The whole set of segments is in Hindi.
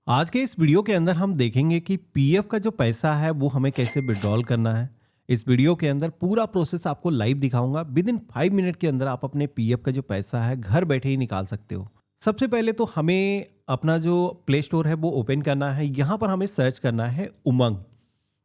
आज के इस वीडियो के अंदर हम देखेंगे कि पीएफ का जो पैसा है वो हमें कैसे विड्रॉल करना है। इस वीडियो के अंदर पूरा प्रोसेस आपको लाइव दिखाऊंगा। विद इन 5 मिनट के अंदर आप अपने पीएफ का जो पैसा है घर बैठे ही निकाल सकते हो। सबसे पहले तो हमें अपना जो प्ले स्टोर है वो ओपन करना है। यहाँ पर हमें सर्च करना है उमंग।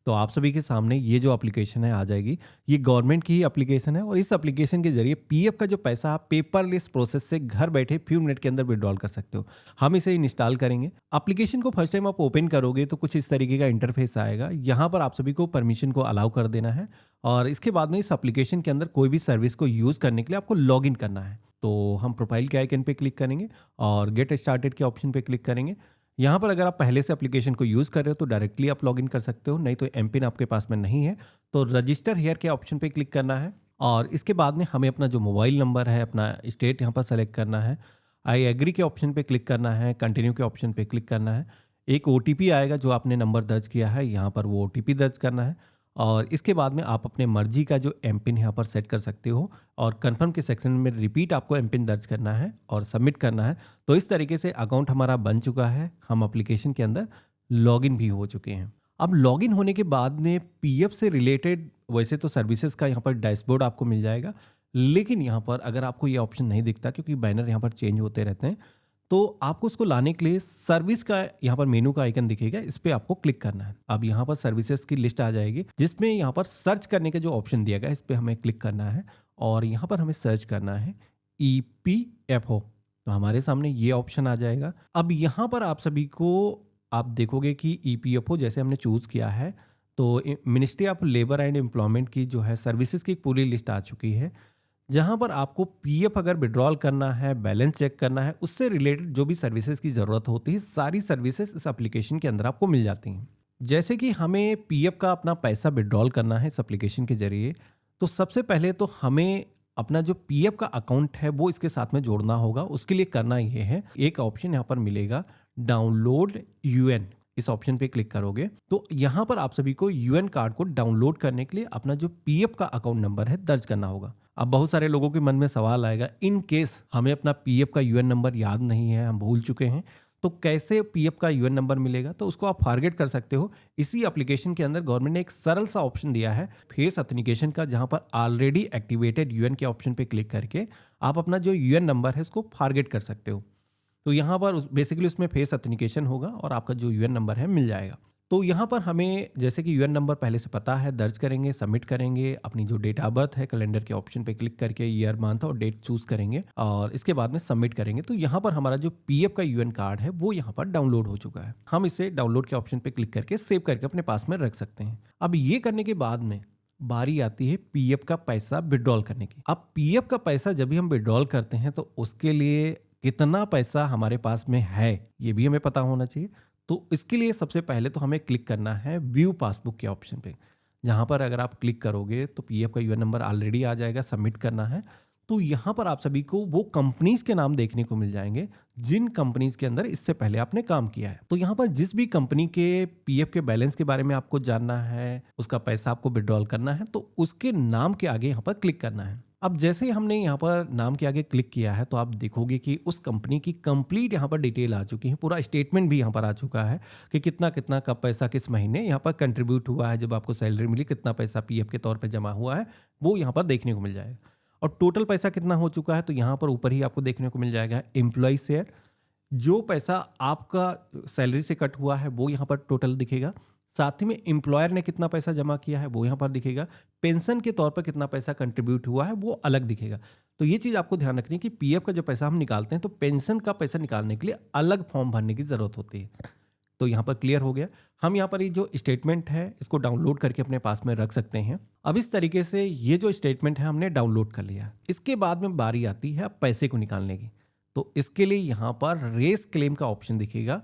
तो आप सभी के सामने ये जो एप्लीकेशन है आ जाएगी। ये गवर्नमेंट की ही एप्लीकेशन है और इस एप्लीकेशन के जरिए पीएफ का जो पैसा आप पेपरलेस प्रोसेस से घर बैठे फ्यू मिनट के अंदर विड्रॉल कर सकते हो। हम इसे इंस्टॉल करेंगे। एप्लीकेशन को फर्स्ट टाइम आप ओपन करोगे तो कुछ इस तरीके का इंटरफेस आएगा। यहाँ पर आप सभी को परमिशन को अलाउ कर देना है और इसके बाद में इस एप्लीकेशन के अंदर कोई भी सर्विस को यूज़ करने के लिए आपको लॉगिन करना है। तो हम प्रोफाइल के आइकन पे क्लिक करेंगे और गेट स्टार्टेड के ऑप्शन पे क्लिक करेंगे। यहाँ पर अगर आप पहले से एप्लीकेशन को यूज़ कर रहे हो तो डायरेक्टली आप लॉगिन कर सकते हो, नहीं तो एमपिन आपके पास में नहीं है तो रजिस्टर हियर के ऑप्शन पे क्लिक करना है। और इसके बाद में हमें अपना जो मोबाइल नंबर है, अपना स्टेट यहाँ पर सेलेक्ट करना है। आई एग्री के ऑप्शन पे क्लिक करना है, कंटिन्यू के ऑप्शन पे क्लिक करना है। एक ओटीपी आएगा जो आपने नंबर दर्ज किया है, यहाँ पर वो ओटीपी दर्ज करना है। और इसके बाद में आप अपने मर्जी का जो एमपिन यहाँ पर सेट कर सकते हो और कंफर्म के सेक्शन में रिपीट आपको एमपिन दर्ज करना है और सबमिट करना है। तो इस तरीके से अकाउंट हमारा बन चुका है। हम एप्लीकेशन के अंदर लॉगिन भी हो चुके हैं। अब लॉगिन होने के बाद में पीएफ से रिलेटेड वैसे तो सर्विसेज का यहाँ पर डैशबोर्ड आपको मिल जाएगा, लेकिन यहाँ पर अगर आपको ये ऑप्शन नहीं दिखता क्योंकि बैनर यहाँ पर चेंज होते रहते हैं, तो आपको उसको लाने के लिए सर्विस का यहाँ पर मेनू का आइकन दिखेगा, इस पे आपको क्लिक करना है। अब यहाँ पर सर्विसेज की लिस्ट आ जाएगी जिसमें यहाँ पर सर्च करने का जो ऑप्शन दिया गया है इस पे हमें क्लिक करना है और यहाँ पर हमें सर्च करना है ईपीएफओ। तो हमारे सामने ये ऑप्शन आ जाएगा। अब यहाँ पर आप सभी को आप देखोगे कि ईपीएफओ जैसे हमने चूज किया है तो ministry of labour and employment की जो है सर्विसेज की पूरी लिस्ट आ चुकी है, जहां पर आपको पीएफ अगर विड्रॉल करना है, बैलेंस चेक करना है, उससे रिलेटेड जो भी सर्विसेज की ज़रूरत होती है सारी सर्विसेज इस एप्लीकेशन के अंदर आपको मिल जाती हैं। जैसे कि हमें पीएफ का अपना पैसा विड्रॉल करना है इस एप्लीकेशन के जरिए, तो सबसे पहले तो हमें अपना जो पीएफ का अकाउंट है वो इसके साथ में जोड़ना होगा। उसके लिए करना ये है, एक ऑप्शन यहाँ पर मिलेगा डाउनलोड यूएन। इस ऑप्शन पे क्लिक करोगे तो यहाँ पर आप सभी को यूएन कार्ड को डाउनलोड करने के लिए अपना जो पीएफ का अकाउंट नंबर है दर्ज करना होगा। अब बहुत सारे लोगों के मन में सवाल आएगा, इन केस हमें अपना पीएफ का यूएन नंबर याद नहीं है, हम भूल चुके हैं, तो कैसे पीएफ का यूएन नंबर मिलेगा? तो उसको आप फॉरगेट कर सकते हो। इसी एप्लीकेशन के अंदर गवर्नमेंट ने एक सरल सा ऑप्शन दिया है फेस ऑथेंटिकेशन का, जहां पर ऑलरेडी एक्टिवेटेड यूएन के ऑप्शन पे क्लिक करके आप अपना जो यूएन नंबर है उसको फॉरगेट कर सकते हो। तो यहाँ पर बेसिकली उसमें फेस ऑथेंटिकेशन होगा और आपका जो यूएन नंबर है मिल जाएगा। तो यहाँ पर हमें जैसे कि यूएन नंबर पहले से पता है, दर्ज करेंगे, सबमिट करेंगे, अपनी जो डेट ऑफ बर्थ है कैलेंडर के ऑप्शन पे क्लिक करके ईयर, मंथ और डेट चूज करेंगे और इसके बाद में सबमिट करेंगे। तो यहाँ पर हमारा जो पीएफ का यूएन कार्ड है वो यहाँ पर डाउनलोड हो चुका है। हम इसे डाउनलोड के ऑप्शन पे क्लिक करके सेव करके अपने पास में रख सकते हैं। अब ये करने के बाद में बारी आती है पीएफ का पैसा विड्रॉल करने की। अब पीएफ का पैसा जब भी हम विड्रॉल करते हैं तो उसके लिए कितना पैसा हमारे पास में है ये भी हमें पता होना चाहिए। तो इसके लिए सबसे पहले तो हमें क्लिक करना है व्यू पासबुक के ऑप्शन पे, जहां पर अगर आप क्लिक करोगे तो पीएफ का यूएन नंबर ऑलरेडी आ जाएगा, सबमिट करना है। तो यहाँ पर आप सभी को वो कंपनीज के नाम देखने को मिल जाएंगे जिन कंपनीज के अंदर इससे पहले आपने काम किया है। तो यहाँ पर जिस भी कंपनी के पीएफ के बैलेंस के बारे में आपको जानना है, उसका पैसा आपको विड्रॉल करना है, तो उसके नाम के आगे यहाँ पर क्लिक करना है। अब जैसे ही हमने यहाँ पर नाम के आगे क्लिक किया है तो आप देखोगे कि उस कंपनी की कंप्लीट यहाँ पर डिटेल आ चुकी है, पूरा स्टेटमेंट भी यहाँ पर आ चुका है कि कितना कितना कब पैसा किस महीने यहाँ पर कंट्रीब्यूट हुआ है, जब आपको सैलरी मिली कितना पैसा पीएफ के तौर पे जमा हुआ है वो यहाँ पर देखने को मिल जाएगा। और टोटल पैसा कितना हो चुका है तो यहाँ पर ऊपर ही आपको देखने को मिल जाएगा एम्प्लॉय शेयर। जो पैसा आपका सैलरी से कट हुआ है वो यहाँ पर टोटल दिखेगा। साथ ही में एम्प्लॉयर ने कितना पैसा जमा किया है वो यहाँ पर दिखेगा। पेंशन के तौर पर कितना पैसा कंट्रीब्यूट हुआ है वो अलग दिखेगा। तो ये चीज़ आपको ध्यान रखनी है कि पीएफ का जो पैसा हम निकालते हैं तो पेंशन का पैसा निकालने के लिए अलग फॉर्म भरने की ज़रूरत होती है। तो यहाँ पर क्लियर हो गया। हम यहाँ पर ये जो स्टेटमेंट है इसको डाउनलोड करके अपने पास में रख सकते हैं। अब इस तरीके से ये जो स्टेटमेंट है हमने डाउनलोड कर लिया। इसके बाद में बारी आती है पैसे को निकालने की। तो इसके लिए यहाँ पर रेस क्लेम का ऑप्शन दिखेगा,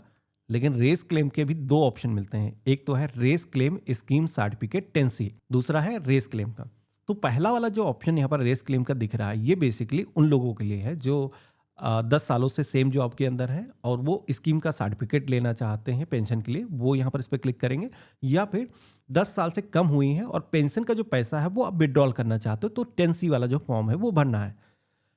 लेकिन रेस क्लेम के भी दो ऑप्शन मिलते हैं। एक तो है race claim scheme certificate 10C, दूसरा है रेस क्लेम का। तो पहला वाला जो ऑप्शन यहाँ पर रेस क्लेम का दिख रहा है ये बेसिकली उन लोगों के लिए है जो 10 सालों से सेम जॉब के अंदर है और वो स्कीम का सर्टिफिकेट लेना चाहते हैं पेंशन के लिए, वो यहाँ पर इस पर क्लिक करेंगे। या फिर 10 साल से कम हुई है और पेंशन का जो पैसा है वो आप विड्रॉल करना चाहते हो तो 10C वाला जो फॉर्म है वो भरना है।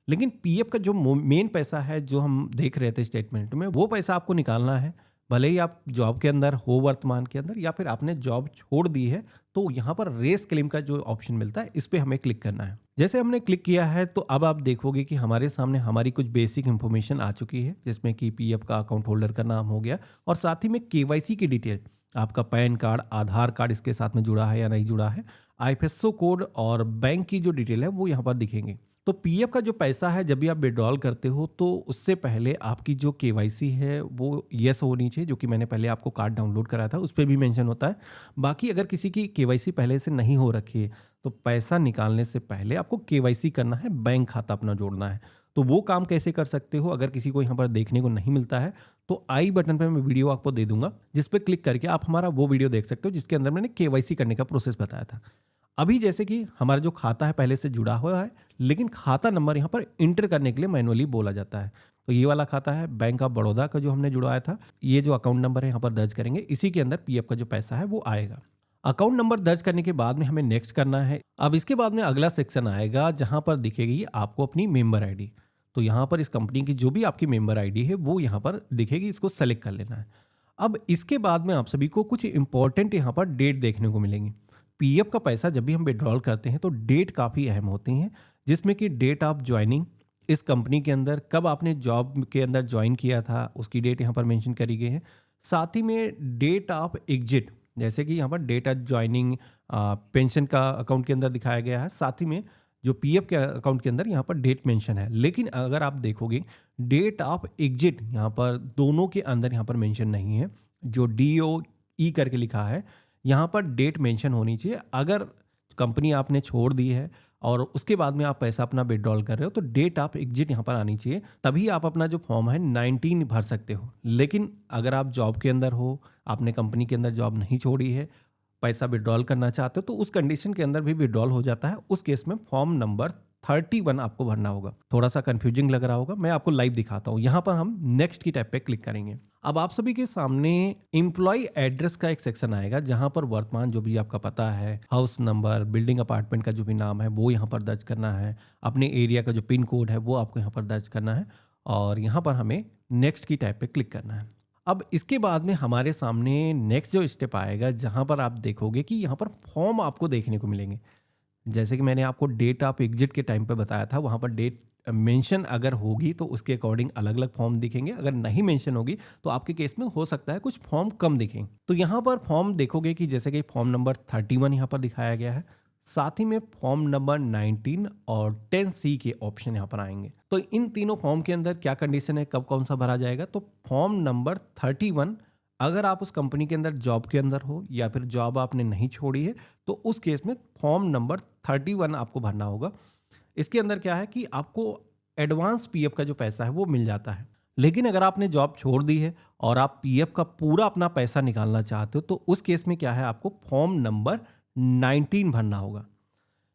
लेकिन पीएफ का जो मेन पैसा है जो हम देख रहे थे स्टेटमेंट में, वो पैसा आपको निकालना है भले ही आप जॉब के अंदर हो वर्तमान के अंदर, या फिर आपने जॉब छोड़ दी है, तो यहाँ पर रेस क्लेम का जो ऑप्शन मिलता है इस पे हमें क्लिक करना है। जैसे हमने क्लिक किया है तो अब आप देखोगे कि हमारे सामने हमारी कुछ बेसिक इंफॉर्मेशन आ चुकी है, जिसमें कि पीएफ का अकाउंट होल्डर का नाम हो गया और साथ ही में केवाईसी की डिटेल, आपका पैन कार्ड, आधार कार्ड इसके साथ में जुड़ा है या नहीं जुड़ा है, आईएफएसओ कोड और बैंक की जो डिटेल है वो यहाँ पर दिखेंगे। तो पीएफ का जो पैसा है जब भी आप विड्रॉल करते हो तो उससे पहले आपकी जो केवाईसी है वो यस होनी चाहिए, जो कि मैंने पहले आपको कार्ड डाउनलोड कराया था उस पर भी मेंशन होता है। बाकी अगर किसी की केवाईसी पहले से नहीं हो रखी है तो पैसा निकालने से पहले आपको केवाईसी करना है, बैंक खाता अपना जोड़ना है। तो वो काम कैसे कर सकते हो, अगर किसी को यहाँ पर देखने को नहीं मिलता है तो आई बटन पे मैं वीडियो आपको दे दूंगा, जिस पे क्लिक करके आप हमारा वो वीडियो देख सकते हो जिसके अंदर मैंने केवाईसी करने का प्रोसेस बताया था। अभी जैसे कि हमारा जो खाता है पहले से जुड़ा हुआ है, लेकिन खाता नंबर यहाँ पर इंटर करने के लिए मैनुअली बोला जाता है। तो ये वाला खाता है बैंक ऑफ बड़ौदा का जो हमने जुड़वाया था, ये जो अकाउंट नंबर है यहाँ पर दर्ज करेंगे, इसी के अंदर पीएफ का जो पैसा है वो आएगा। अकाउंट नंबर दर्ज करने के बाद में हमें नेक्स्ट करना है। अब इसके बाद में अगला सेक्शन आएगा जहाँ पर दिखेगी आपको अपनी मेंबर आईडी। तो यहाँ पर इस कंपनी की जो भी आपकी मेंबर आईडी है वो यहाँ पर दिखेगी, इसको सेलेक्ट कर लेना है। अब इसके बाद में आप सभी को कुछ इंपॉर्टेंट यहाँ पर डेट देखने को मिलेंगी। पीएफ का पैसा जब भी हम विड्रॉल करते हैं तो डेट काफ़ी अहम होती हैं, जिसमें कि डेट ऑफ ज्वाइनिंग, इस कंपनी के अंदर कब आपने जॉब के अंदर ज्वाइन किया था उसकी डेट यहाँ पर मेंशन करी गई है। साथ ही में डेट ऑफ एग्जिट, जैसे कि यहाँ पर डेट ऑफ ज्वाइनिंग पेंशन का अकाउंट के अंदर दिखाया गया है, साथ ही में जो पीएफ के अकाउंट के अंदर यहाँ पर डेट मेंशन है। लेकिन अगर आप देखोगे डेट ऑफ एग्जिट यहाँ पर दोनों के अंदर यहाँ पर मेंशन नहीं है। जो DOE करके लिखा है यहाँ पर डेट मेंशन होनी चाहिए। अगर कंपनी आपने छोड़ दी है और उसके बाद में आप पैसा अपना विड्रॉल कर रहे हो तो डेट ऑफ एग्जिट यहाँ पर आनी चाहिए, तभी आप अपना जो फॉर्म है 19 भर सकते हो। लेकिन अगर आप जॉब के अंदर हो, आपने कंपनी के अंदर जॉब नहीं छोड़ी है, पैसा विड्रॉल करना चाहते हो, तो उस कंडीशन के अंदर भी विड्रॉल हो जाता है। उस केस में फॉर्म नंबर 31 आपको भरना होगा। थोड़ा सा कंफ्यूजिंग लग रहा होगा, मैं आपको लाइव दिखाता हूँ। यहाँ पर हम नेक्स्ट की टैब पे क्लिक करेंगे। अब आप सभी के सामने एम्प्लॉय एड्रेस का एक सेक्शन आएगा जहां पर वर्तमान जो भी आपका पता है, हाउस नंबर, बिल्डिंग अपार्टमेंट का जो भी नाम है वो यहाँ पर दर्ज करना है। अपने एरिया का जो पिन कोड है वो आपको यहाँ पर दर्ज करना है और यहाँ पर हमें नेक्स्ट की टैब पे क्लिक करना है। अब इसके बाद में हमारे सामने नेक्स्ट जो स्टेप आएगा जहाँ पर आप देखोगे कि यहाँ पर फॉर्म आपको देखने को मिलेंगे। जैसे कि मैंने आपको डेट ऑफ एग्जिट के टाइम पे बताया था, वहाँ पर डेट मेंशन अगर होगी तो उसके अकॉर्डिंग अलग अलग फॉर्म दिखेंगे, अगर नहीं मेंशन होगी तो आपके केस में हो सकता है कुछ फॉर्म कम दिखें। तो यहाँ पर फॉर्म देखोगे कि जैसे कि फॉर्म नंबर 31 यहाँ पर दिखाया गया है, साथ ही में फॉर्म नंबर 19 और 10C के ऑप्शन यहाँ पर आएंगे। तो इन तीनों फॉर्म के अंदर क्या कंडीशन है, कब कौन सा भरा जाएगा, तो फॉर्म नंबर 31 अगर आप उस कंपनी के अंदर जॉब के अंदर हो या फिर जॉब आपने नहीं छोड़ी है तो उस केस में फॉर्म नंबर 31 आपको भरना होगा। इसके अंदर क्या है कि आपको एडवांस पीएफ का जो पैसा है वो मिल जाता है। लेकिन अगर आपने जॉब छोड़ दी है और आप पीएफ का पूरा अपना पैसा निकालना चाहते हो तो उस केस में क्या है, आपको फॉर्म नंबर 19 भरना होगा।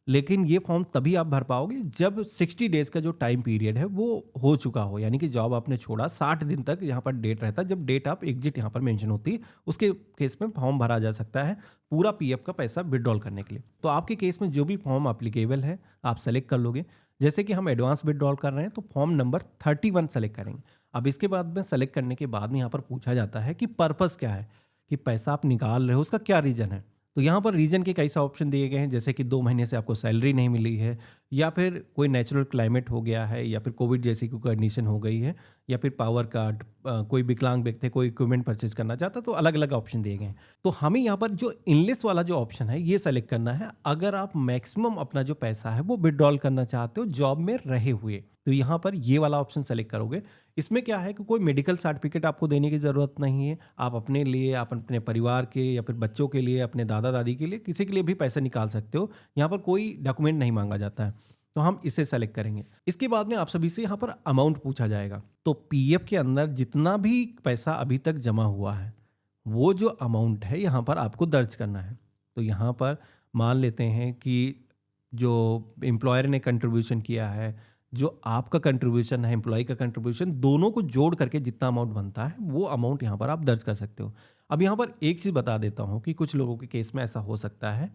लेकिन ये फॉर्म तभी आप भर पाओगे जब 60 डेज का जो टाइम पीरियड है वो हो चुका हो, यानी कि जॉब आपने छोड़ा 60 दिन तक यहाँ पर डेट रहता है जब डेट ऑफ एग्जिट यहाँ पर मेंशन होती है, उसके केस में फॉर्म भरा जा सकता है पूरा पीएफ का पैसा विड्रॉल करने के लिए। तो आपके केस में जो भी फॉर्म अप्लीकेबल है आप सेलेक्ट कर लोगे। जैसे कि हम एडवांस विड्रॉल कर रहे हैं तो फॉर्म नंबर 31 सेलेक्ट करेंगे। अब इसके बाद में सेलेक्ट करने के बाद में यहाँ पर पूछा जाता है कि पर्पस क्या है, कि पैसा आप निकाल रहे हो उसका क्या रीज़न है। तो यहाँ पर रीजन के कई सा ऑप्शन दिए गए हैं, जैसे कि 2 महीने से आपको सैलरी नहीं मिली है, या फिर कोई नेचुरल क्लाइमेट हो गया है, या फिर कोविड जैसी कोई कंडीशन हो गई है, या फिर पावर कट, कोई विकलांग व्यक्ति कोई इक्विपमेंट परचेज करना चाहता, तो अलग अलग ऑप्शन दिए गए हैं। तो हमें यहाँ पर जो इनलेस वाला जो ऑप्शन है ये सेलेक्ट करना है अगर आप मैक्सिमम अपना जो पैसा है वो विड्रॉल करना चाहते हो जॉब में रहे हुए। तो यहाँ पर ये वाला ऑप्शन सेलेक्ट करोगे। इसमें क्या है कि कोई मेडिकल सर्टिफिकेट आपको देने की ज़रूरत नहीं है। आप अपने लिए, आप अपने परिवार के या फिर बच्चों के लिए, अपने दादा दादी के लिए, किसी के लिए भी पैसा निकाल सकते हो। यहाँ पर कोई डॉक्यूमेंट नहीं मांगा जाता है, तो हम इसे सेलेक्ट करेंगे। इसके बाद में आप सभी से यहाँ पर अमाउंट पूछा जाएगा। तो पीएफ के अंदर जितना भी पैसा अभी तक जमा हुआ है वो जो अमाउंट है यहाँ पर आपको दर्ज करना है। तो यहाँ पर मान लेते हैं कि जो एम्प्लॉयर ने कंट्रीब्यूशन किया है, जो आपका कंट्रीब्यूशन है, एम्प्लॉय का कंट्रीब्यूशन, दोनों को जोड़ करके जितना अमाउंट बनता है वो अमाउंट यहाँ पर आप दर्ज कर सकते हो। अब यहाँ पर एक चीज़ बता देता हूँ कि कुछ लोगों के केस में ऐसा हो सकता है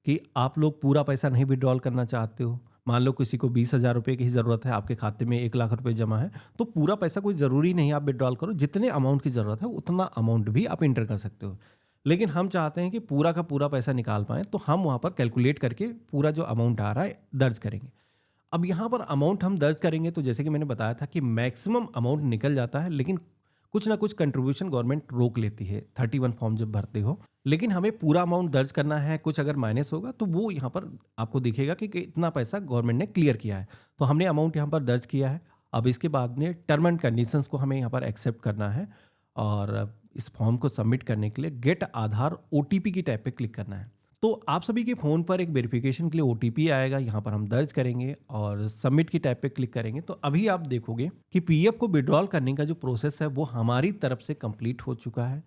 कि आप लोग पूरा पैसा नहीं विड्रॉल करना चाहते हो, मान लो किसी को 20,000 रुपये की ही ज़रूरत है, आपके खाते में 1 लाख रुपये जमा है, तो पूरा पैसा कोई ज़रूरी नहीं आप विड्रॉल करो, जितने अमाउंट की ज़रूरत है उतना अमाउंट भी आप इंटर कर सकते हो। लेकिन हम चाहते हैं कि पूरा का पूरा पैसा निकाल पाएँ, तो हम वहाँ पर कैलकुलेट करके पूरा जो अमाउंट आ रहा है दर्ज करेंगे। अब यहाँ पर अमाउंट हम दर्ज करेंगे तो जैसे कि मैंने बताया था कि मैक्सिमम अमाउंट निकल जाता है, लेकिन कुछ ना कुछ कंट्रीब्यूशन गवर्नमेंट रोक लेती है 31 फॉर्म जब भरते हो। लेकिन हमें पूरा अमाउंट दर्ज करना है, कुछ अगर माइनस होगा तो वो यहाँ पर आपको दिखेगा कि इतना पैसा गवर्नमेंट ने क्लियर किया है। तो हमने अमाउंट यहाँ पर दर्ज किया है। अब इसके बाद में टर्म एंड कंडीशंस को हमें यहाँ पर एक्सेप्ट करना है और इस फॉर्म को सबमिट करने के लिए गेट आधार ओटीपी की टैब पे क्लिक करना है। तो आप सभी के फ़ोन पर एक वेरिफिकेशन के लिए ओटीपी आएगा, यहाँ पर हम दर्ज करेंगे और सबमिट की टैब पे क्लिक करेंगे। तो अभी आप देखोगे कि पीएफ को विड्रॉल करने का जो प्रोसेस है वो हमारी तरफ से कंप्लीट हो चुका है।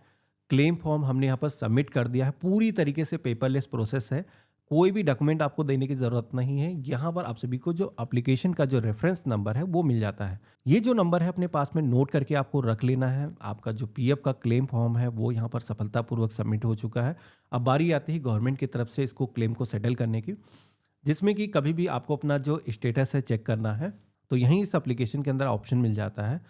क्लेम फॉर्म हमने यहाँ पर सबमिट कर दिया है, पूरी तरीके से पेपरलेस प्रोसेस है, कोई भी डॉक्यूमेंट आपको देने की ज़रूरत नहीं है। यहाँ पर आप सभी को जो एप्लीकेशन का जो रेफरेंस नंबर है वो मिल जाता है। ये जो नंबर है अपने पास में नोट करके आपको रख लेना है। आपका जो पीएफ का क्लेम फॉर्म है वो यहाँ पर सफलतापूर्वक सबमिट हो चुका है। अब बारी आती है गवर्नमेंट की तरफ से इसको क्लेम को सेटल करने की, जिसमें कि कभी भी आपको अपना जो स्टेटस है चेक करना है तो यहीं इस एप्लीकेशन के अंदर ऑप्शन मिल जाता है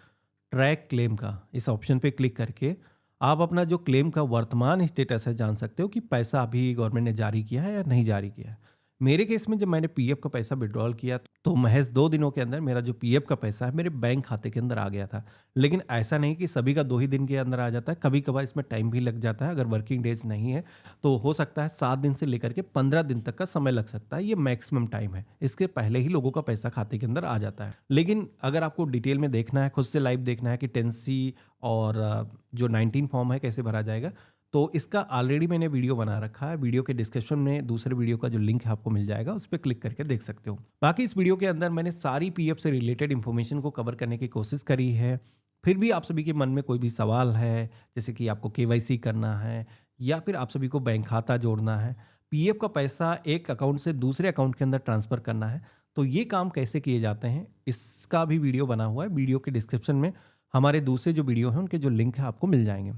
ट्रैक क्लेम का। इस ऑप्शन पे क्लिक करके आप अपना जो क्लेम का वर्तमान स्टेटस है जान सकते हो कि पैसा अभी गवर्नमेंट ने जारी किया है या नहीं जारी किया है। मेरे केस में जब मैंने पीएफ का पैसा विड्रॉल किया तो महज 2 दिनों के अंदर मेरा जो पीएफ का पैसा है मेरे बैंक खाते के अंदर आ गया था। लेकिन ऐसा नहीं कि सभी का 2 ही दिन के अंदर आ जाता है, कभी कभार इसमें टाइम भी लग जाता है। अगर वर्किंग डेज नहीं है तो हो सकता है 7 दिन से लेकर के 15 दिन तक का समय लग सकता है। ये मैक्सिमम टाइम है, इसके पहले ही लोगों का पैसा खाते के अंदर आ जाता है। लेकिन अगर आपको डिटेल में देखना है, खुद से लाइव देखना है कि 10C और जो 19 फॉर्म है कैसे भरा जाएगा, तो इसका ऑलरेडी मैंने वीडियो बना रखा है। वीडियो के डिस्क्रिप्शन में दूसरे वीडियो का जो लिंक है आपको मिल जाएगा, उस पर क्लिक करके देख सकते हो। बाकी इस वीडियो के अंदर मैंने सारी पीएफ से रिलेटेड इन्फॉर्मेशन को कवर करने की कोशिश करी है। फिर भी आप सभी के मन में कोई भी सवाल है, जैसे कि आपको केवाईसी करना है या फिर आप सभी को बैंक खाता जोड़ना है, पीएफ का पैसा एक अकाउंट से दूसरे अकाउंट के अंदर ट्रांसफ़र करना है, तो ये काम कैसे किए जाते हैं इसका भी वीडियो बना हुआ है। वीडियो के डिस्क्रिप्शन में हमारे दूसरे जो वीडियो हैं उनके जो लिंक है आपको मिल जाएंगे।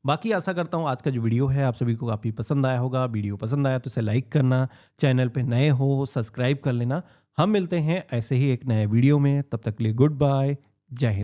बाकी आशा करता हूँ आज का जो वीडियो है आप सभी को काफ़ी पसंद आया होगा। वीडियो पसंद आया तो इसे लाइक करना, चैनल पे नए हो सब्सक्राइब कर लेना। हम मिलते हैं ऐसे ही एक नए वीडियो में, तब तक के लिए गुड बाय, जय हिंद।